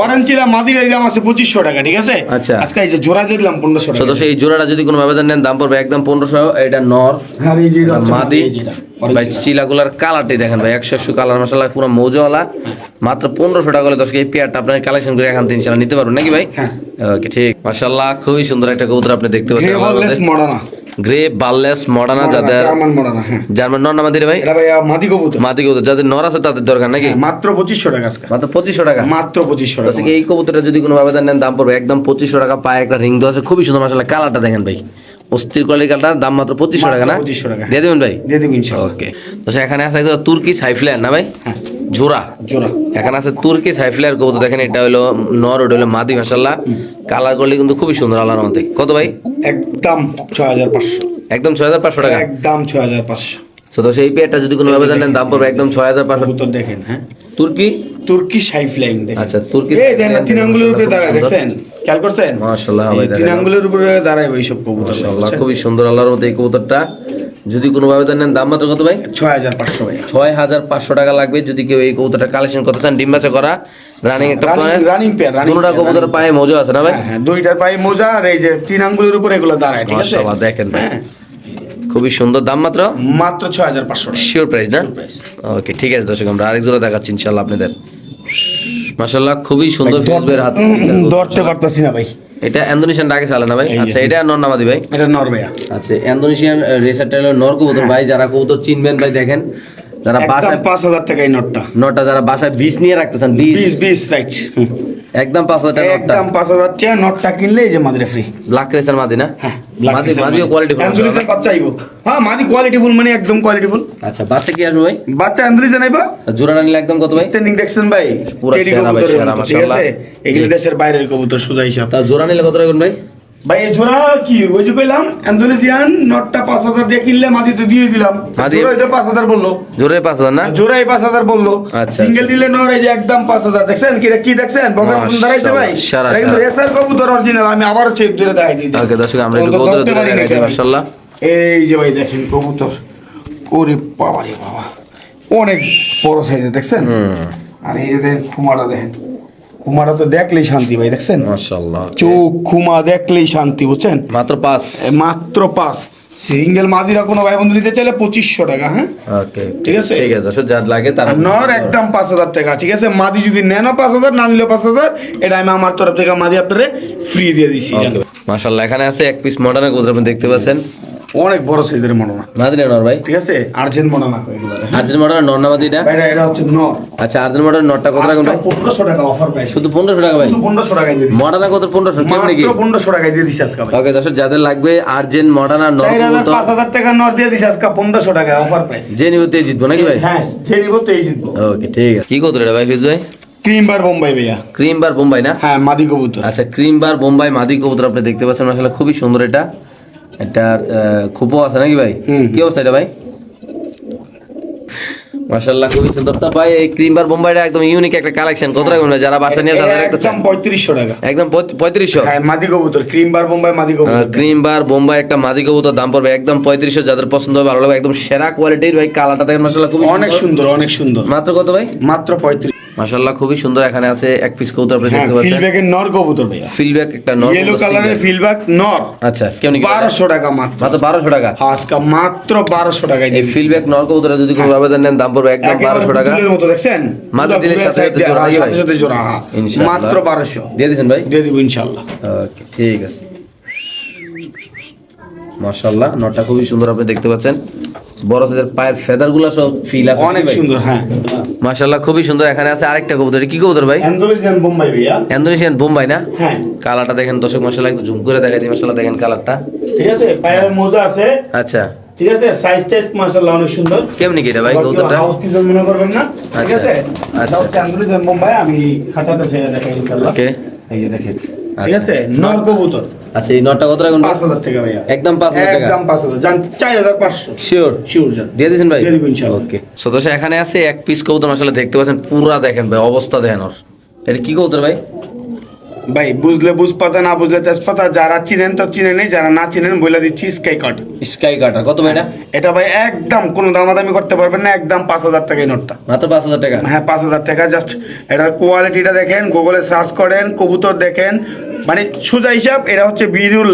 অরেঞ্জ চিলা মাদির দাম আছে 2500 টাকা, ঠিক আছে। আচ্ছা। আজকে এই যে জোড়া দিয়ে দিলাম 1500 টাকা। সদস্য এই জোড়াটা যদি কোনো আবেদন নেন দাম পড়বে একদম 1500। এটা নর আর এই যে এটা হচ্ছে মাদি এই যে এটা, orange ভাই চিলা। চিলাগুলার কালারটি দেখেন ভাই, 100 কালার মাশাআল্লাহ পুরো মৌজওয়ালা। মাত্র 1500 টাকা হলে দর্শক এই পেয়ারটা আপনার কালেকশন করে এখান থেকে ইনশাআল্লাহ নিতে পারবেন নাকি ভাই? হ্যাঁ। ওকে ঠিক মাশাআল্লাহ খুবই সুন্দর একটা কবুতর আপনি দেখতে পাচ্ছেন। গ্রে বললেস মডার্না। গ্রে বাললেস মডার্না, যাদের জার্মান মডার্না, হ্যাঁ। জার্মান নর নামাদি রে ভাই? এটা ভাই মাদি কবুতর। মাদি কবুতর যাদের নর আছে তাদের দরকার নাকি? হ্যাঁ, মাত্র 2500 টাকা আজকে। মাত্র 2500 টাকা। মাত্র 2500 টাকা। দর্শক এই কবুতরটা যদি কোনো আবেদন নেন দাম পড়বে একদম 2500 টাকা। পায়ে একটা রিং দেওয়া আছে, খুবই সুন্দর মাশাআল্লাহ। কালারটা দেখেন ভাই, অস্থির কোয়ালিটি কালার। দাম মাত্র 2500 টাকা না? 2500 টাকা। দিয়ে দেবেন ভাই? দিয়ে দিব ইনশাআল্লাহ। ওকে দর্শক এখানে আছে একটা তুর্কি সাইফ্লায়ার না ভাই? হ্যাঁ। জোড়া জোড়া। এখানে আছে তুর্কি সাইফ্লায়ার কবুতর, দেখেন এটা হলো নর, ওটা হলো মাদি মাশাআল্লাহ। কালার করলে কিন্তু খুবই সুন্দর আল্লাহর রহমতে। কত ভাই? একদম 6500। একদম 6500 টাকা। একদম 6500। সো তো সেই পেয়ারটা যদি কোনো আবেদন নেন দাম পড়বে একদম 6500। কবুতর দেখেন, হ্যাঁ। তুর্কি তুর্কি সাই ফ্লাইং দেখেন। আচ্ছা তুর্কি এই দেখেন না, 3 আঙ্গুলের উপরে দাঁড়ায়, দেখছেন? খেয়াল করছেন মাশাআল্লাহ ভাই, এই তিন দেখেন। আঙ্গুলের উপরে দাঁড়াইবে এইসব কবুতর মাশাআল্লাহ খুবই সুন্দর আল্লাহর মতো এই কবুতরটা। যদি কোনো ভাবে নেন দাম মাত্র কত ভাই? 6500 ভাই। 6500 টাকা লাগবে যদি কেউ এই কবুতরটা কালেকশন করতে চান। ডিম বাচ্চা করা রানিং একটা রানিং পেয়ার, দুটোটা কবুতর পায়ে মজা আছে না ভাই? হ্যাঁ, দুইটার পায়ে মোজা আর এই যে তিন আঙ্গুলের উপরে এগুলো দাঁড়ায়, ঠিক আছে? মাশাআল্লাহ দেখেন ভাই, হ্যাঁ, খুবই সুন্দর। দাম মাত্র মাত্র 6500 টাকা। শিওর প্রাইস না? ওকে ঠিক আছে দর্শক, আমরা আরেক জোড়া দেখাচ্ছি ইনশাআল্লাহ আপনাদের। মাশাআল্লাহ খুবই সুন্দর ফেসবের হাত। ধরতে পারতাছি না ভাই। এটা ইন্দোনেশিয়ান ডাকে চালে না ভাই? এই যে। আচ্ছা এটা নর নামাদি ভাই? এটা নর ভাইয়া। আচ্ছা ইন্দোনেশিয়ান রেসারটা হলো নর কবুতর ভাই। যারা কবুতর চিনবেন ভাই, দেখেন যারা একদম বাসায় 5000 টাকা এই নটটা। নটা যারা বাসায় 20 নিয়ে রাখতেছেন 20 20 রাইট। একদম 5000 টাকা নটটা। একদম 5000 টাকা নটটা কিনলে এই যে মাদিরা ফ্রি। ব্ল্যাক রেসার মাদি না? হ্যাঁ, মাদিও কোয়ালিটি ফুল। আন্দুলিতে বাচ্চা আইবো। হ্যাঁ, মাদি কোয়ালিটি ফুল, মানে একদম কোয়ালিটি ফুল। আচ্ছা বাচ্চা কি আসবে ভাই? বাচ্চা আন্দুলি জানাইবা। জোড়াটা নিলে একদম কত ভাই? স্ট্যান্ডিং দেখছেন ভাই? পুরা টেডি সেরা ভাই, কবুতরের সেরা, মতো, ঠিক মাশাআল্লাহ। আছে? এগুলো দেশের বাইরের কবুতর সোজা হিসাব। তা জোড়া নিলে কত রাখবেন ভাই? ভাই এই জোড়া কি ওই যে কইলাম ইন্দোনেশিয়ান নটটা 5000 দিয়ে কিনলে মাদি তো দিয়ে দিলাম। মাদি- জোড়া হইতো 5000 বললো। জোড়ায় 5000 না? জোড়াই 5000 বললো। আচ্ছা, সিঙ্গেল দিলে নর এই যে একদম 5000। দেখছেন কি দেখছেন? বগের মতন দাঁড়াইছে ভাই। সারা, এটা কিন্তু সারা। রেসার কবুতর অরিজিনাল। আমি আবারও চেক করে দেখাই দিই। ওকে দর্শক, আমরা একটু তো কবুতর ধরতে পারি না দেখাচ্ছি কেন? মাশাআল্লাহ। এই যে ভাই দেখেন কবুতর। ওরে বাবা রে বাবা, অনেক বড় সাইজে, দেখছেন? আর এই যে দেখেন খুমাটা, দেখেন খুমাটা তো দেখলেই শান্তি ভাই, দেখছেন? মাশাআল্লাহ চোখ খুমা দেখলেই শান্তি, বুঝছেন? মাত্র 5। মাত্র 5। সিঙ্গেল মাদিরা কোনো ভাই বন্ধু নিতে চাইলে 2500 টাকা। হ্যাঁ, ওকে ঠিক আছে? ঠিক আছে দর্শক, যার লাগে তারা আর নর একদম 5000 টাকা, ঠিক আছে? মাদি যদি নেন 5000, না নিলে 5000। এটা আমি আমার তরফ থেকে মাদি আপনারে ফ্রি দিয়ে দিছি। ওকে মাশাআল্লাহ। এখানে আছে এক পিস মডার্ন কবুতর, আপনি দেখতে পাচ্ছেন। অনেক বড় সাইজের মনোনা, মাদি না নর ভাই? ঠিক আছে? আর্জেন্ট মনোনা কয় এগুলো। আর্জেন্ট মডার্ন নর না মাদি এটা? ভাই এটা হচ্ছে নর। আচ্ছা আর্জেন্ট মডার্ন নরটা কত রাখবেন ভাই? 1500 টাকা অফার প্রাইস। শুধু 1500 টাকা ভাই? শুধু 1500 টাকায় দিয়ে দিছি। মডার্ন কত? 1500 কেমনে কি? মাত্র 1500 টাকায় দিয়ে দিছি আজকে ভাই। ওকে দর্শক, যাদের লাগবে আর্জেন্ট মডার্ন আর নর 4000 কবুতর 5000 টাকা নর দিয়ে দিছি আজকে 1500 টাকায় অফার প্রাইস। যে নিবে তে জিতবো নাকি ভাই? হ্যাঁ, যে নিব তো এই জিতবো। ওকে ঠিক আছে। কি কবুতর এটা ভাই ফিজ ভাই? ক্রিম বার বোম্বাই ভাইয়া। ক্রিম বার বোম্বাই না? হ্যাঁ, মাদি কবুতর। আচ্ছা ক্রিম বার বোম্বাই মাদি কবুতর আপনি দেখতে পাচ্ছেন আসলে খুবই সুন্দর। এটা খুবও আছে নাকি ভাই? হুম। কি অবস্থা এটা ভাই? মাশাআল্লাহ খুবই সুন্দর। তো ভাই এই ক্রিম বার বোম্বাইটা একদম ইউনিক একটা কালেকশন। কত রাখবেন ভাই যারা বাসা নিয়ে যাদের একটা একদম 3500 টাকা। একদম 3500? হ্যাঁ, মাদি কবুতর, ক্রিম বার বোম্বাই মাদি কবুতর। ক্রিম বার বোম্বাই একটা মাদি কবুতর দাম পড়বে একদম 3500। যাদের পছন্দ হবে ভালো লাগবে, একদম সেরা কোয়ালিটির ভাই। কালারটা দেখেন মাশাআল্লাহ খুবই অনেক সুন্দর, অনেক সুন্দর। মাত্র কত ভাই? মাত্র 35। মাশাআল্লাহ খুবই সুন্দর। এখানে আছে এক পিস কবুতর আপনি হ্যাঁ, দেখতে পাচ্ছেন। ফিলব্যাকের নর কবুতর ভাইয়া। ফিলব্যাক একটা নর ইয়েলো কবুতর, কালারের সিলভার। ফিলব্যাক নর। আচ্ছা কেমন কি? 1200 টাকা মাত্র। মাত্র 1200 টাকা। আজকে মাত্র 1200 টাকায় এই ফিলব্যাক নর কবুতরে যদি কোনো আবেদন নেন দাম পড়বে একদম 1200 টাকা। পুতুলের মতো, দেখছেন? মাদি দিলে সাথে সাথে জোড়া নাকি ভাই? সাথে সাথে জোড়া, হ্যাঁ। ইনশাআল্লাহ। মাত্র 1200 দিয়ে দিয়েছেন ভাই? দিয়ে দিব ইনশাআল্লাহ। ওকে ঠিক আছে। মাশাআল্লাহ নটটা খুবই সুন্দর আপনি দেখতে পাচ্ছেন। বড় সাইজের পায়ের ফেদার গুলা সব ফিল আছে অনেক ভাই? সুন্দর, হ্যাঁ। মাশাআল্লাহ খুবই সুন্দর। এখানে আছে আরেকটা কবুতর। এটা কি কবুতর ভাই? ইন্দোনেশিয়ান বোম্বাই ভাইয়া। ইন্দোনেশিয়ান বোম্বাই না? হ্যাঁ, কালারটা দেখেন দর্শক, মাশাআল্লাহ একটু জুম করে দেখাই দিই। মাশাআল্লাহ দেখেন কালারটা। ঠিক আছে? পায়ের মোজা আছে, আচ্ছা ঠিক আছে? সাইজ টাইজ মাশাআল্লাহ অনেক সুন্দর। কেমনি কি এটা ভাই কবুতরটা? হাউস কিজন মনে করবেন না, ঠিক আচ্ছা, আছে? আচ্ছা। আচ্ছা, ইন্দোনেশিয়ান বোম্বাই আমি খাতাতে ছেড়ে দেখাই ইনশাআল্লাহ। ওকে এই যে দেখেন, ঠিক আচ্ছা। আছে? নর কবুতর আচ্ছা এই নটটা কত রাখুন? 5000 টাকা ভাইয়া। একদম 5000 টাকা। একদম 5000, জান 4500। শিওর শিওর জান। দিয়ে দিয়েছেন ভাই? দিয়ে দিব ইনশাআল্লাহ। ওকে সো দর্শক এখানে আছে এক পিস কবুতর। আসলে দেখতে পাচ্ছেন পুরা দেখেন ভাই অবস্থা দেখেন ওর। এটা কি কবুতর ভাই? ভাই বুঝলে বুঝপাতা, না বুঝলে তেজপাতা। যারা চিনেন তো চিনেনই, যারা না চিনেন বলে দিচ্ছি স্কাই কাট। স্কাই কাটার কত ভাই না? এটা ভাই একদম কোনো দামাদামি করতে পারবেন না, একদম 5000 টাকা এই নোটটা। মাত্র 5000 টাকা। হ্যাঁ, 5000 টাকা। জাস্ট এটার কোয়ালিটিটা দেখেন, গুগলে সার্চ করেন, কবুতর দেখেন, মানে সোজা হিসাব। এটা হচ্ছে ভিডিওর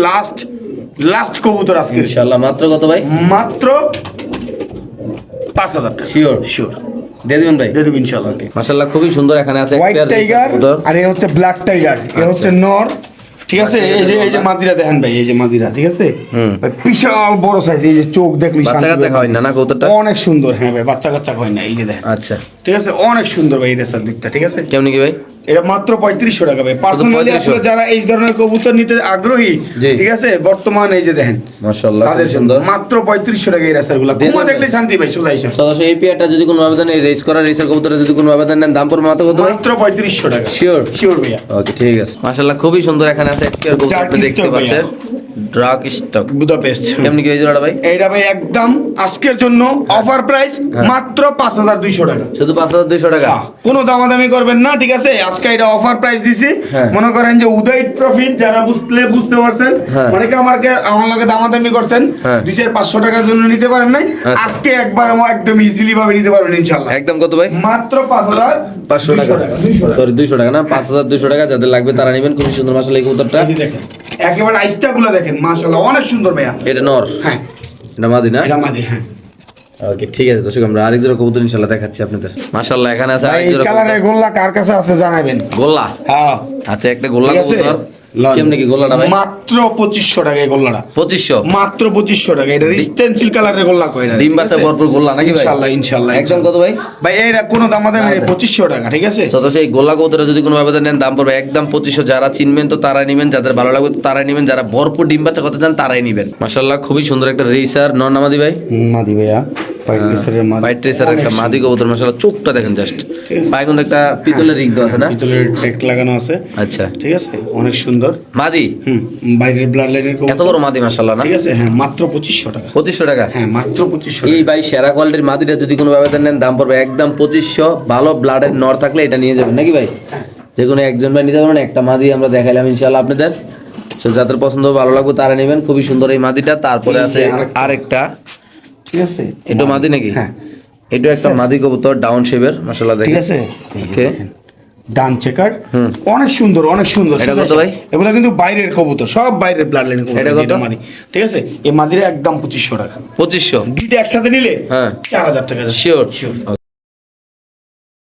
লাস্ট কবুতর আজকে। ইনশাআল্লাহ মাত্র কত ভাই? মাত্র 5000 টাকা। শিওর শিওর দিয়ে দিবেন ভাই? দিয়ে দেবো ইনশাআল্লাহ। মাশাআল্লাহ খুবই সুন্দর। এখানে আছে হোয়াইট একটা টাইগার কবুতর। আর এ হচ্ছে ব্ল্যাক টাইগার। এ হচ্ছে নর, ঠিক আছে? এই যে মাদিরা দেখেন ভাই, এই যে মাদিরা, ঠিক আছে? হুম। ভাই বিশাল বড় সাইজ। এই যে চোখ দেখলি বাচ্চা শান্তি কাচ্চা পাবে। খাওয়াই না না কবুতরটা? অনেক সুন্দর। হ্যাঁ ভাই, বাচ্চা কাচ্চা হয় না, এই যে দেখেন, আচ্ছা ঠিক আছে? অনেক সুন্দর ভাই এই রেসার দিকটা, ঠিক আছে? কেমনি কি ভাই? এটা মাত্র 3500 টাকা ভাই। পার্সোনালি 3500 আসলে যারা এই ধরনের কবুতর নিতে আগ্রহী, জি। ঠিক আছে, বর্তমান এই যে দেখেন মাশাআল্লাহ তাদের খুব সুন্দর সুন্দর। মাত্র 3500 টাকা এই রেসার গুলা। দিয়ে কুমা দেবেন? দেখলে শান্তি ভাই, সোজা হিসাব। সদস্য এই পেয়ারটা যদি কোনো আবেদন এই রেস করা রেসের কবুতরে যদি কোনো আবেদন নেন দাম পড়বে মাত্র কত ভাই? মাত্র 3500 টাকা। শিওর শিওর ভাইয়া। ওকে ঠিক আছে। মাশাআল্লাহ খুবই সুন্দর। এখানে আছে এক পেয়ার কবুতর আপনি Dark দেখতে Easter পাচ্ছেন। ভাইয়া। Drug stock Budapest. কেমনি কি এই জোড়াটা ভাই? এইটা ভাই একদম আজকের জন্য অফার প্রাইস মাত্র 5200 টাকা। শুধু 5200 টাকা। কোনো দামাদামি করবেন না, ঠিক আছে? আজকে এটা অফার প্রাইস দিছি। হ্যাঁ। মনে করেন যে উদয় প্রফিট যারা বুঝতে পারছেন, হ্যাঁ। অনেকে আমার লগে দামাদামি করছেন, হ্যাঁ। 2500 টাকার জন্য নিতে পারেন নাই, আচ্ছা। আজকে একবার একদম ইজিলি ভাবে নিতে পারবেন ইনশাআল্লাহ। একদম কত ভাই? মাত্র 5500 500 টাকা, 200 টাকা। সরি 200 টাকা না, 5200 টাকা। যাদের লাগবে তারা নেবেন। খুব সুন্দর মাশাআল্লাহ এই কবুতরটা। এই যে দেখেন একেবারে আইসটা গুলো দেখেন, মাশাআল্লাহ অনেক সুন্দর ভাইয়া। এটা নর, হ্যাঁ এটা মাদি না? এটা মাদি। হ্যাঁ ওকে ঠিক আছে দর্শক, আমরা আরেক জোড়া কবুতর ইনশাআল্লাহ দেখাচ্ছি আপনাদের। মাশাআল্লাহ এখানে আছে আরেক এই জোড়া কালারের গোল্লা কার কাছে আছে জানাবেন। গোল্লা। হ্যাঁ আচ্ছা একটা গোল্লা ঠিক আছে? কবুতর লন। কেমনে কি গোল্লাটা ভাই? মাত্র 2500 টাকা এই গোল্লাটা। 2500। মাত্র 2500 টাকা। এটা স্টেনসিল কালারের গোল্লা কয় না, ডিম বাচ্চা ভরপুর গোল্লা নাকি ভাই? ইনশাআল্লাহ ইনশাআল্লাহ। একদম কত ভাই? ভাই এটা কোনো দামাদামি নেই, 2500 টাকা, ঠিক আছে? তো সেই গোল্লা কবুতরে যদি কোনো ভাবে নেন দাম পড়বে একদম 2500। যারা চিনবেন তো তারাই নেবেন, যাদের ভালো লাগবে তো তারাই নেবেন, যারা ভরপুর ডিম বাচ্চা করতে চান তারাই নেবেন। মাশাআল্লাহ খুবই সুন্দর একটা রেসার নর নামাদি ভাই। মাদি ভাইয়া হোয়াইট রেসারের মাদি। হোয়াইট রেসার একটা মাদি কবুতর মাশাআল্লাহ, চোখটা দেখেন জাস্ট। ঠিক আছে। পায়ে কিন্তু একটা পিতলের রিং দেওয়া আছে না? পিতলের ট্যাগ লাগানো আছে, আচ্ছা ঠিক আছে? অনেক সুন্দর। মাদি বাইরের ব্লাড লাইনের এত বড় মাদি মাশাআল্লাহ না? ঠিক আছে। হ্যাঁ মাত্র 2500 টাকা। 2500 টাকা। হ্যাঁ মাত্র 2500 এই টাকা। ভাই সেরা কোয়ালিটির মাদিটা যদি কোনো ভাবে নেন দাম পড়বে একদম 2500। ভালো ব্লাডের নর থাকলে এটা নিয়ে যাবেন নাকি ভাই? যে কোনো একজন ভাই নিতে পারবেন। একটা মাদি আমরা দেখাইলাম ইনশাআল্লাহ আপনাদের। So, যাদের পছন্দ হবে, ভালো লাগবে তারা নেবেন। খুবই সুন্দর এই মাদিটা। তারপরে এই যে আছে আরেকটা, ঠিক আছে? এটা মাদি নাকি? হ্যাঁ এটা একটা মাদি কবুতর ডাউন শেপের মাশাআল্লাহ ঠিক দেখেন। আছে। ওকে ডান চেকার, হুম। অনেক সুন্দর অনেক সুন্দর। এটা কত ভাই? এগুলো কিন্তু বাইরের কবুতর, সব বাইরের ব্লাড লাইনের কবুতর। এটা কত? মাদি, ঠিক আছে? এই মাদিরা একদম 2500 টাকা। 2500। দুইটা একসাথে নিলে হ্যাঁ 4000 টাকা। শিওর।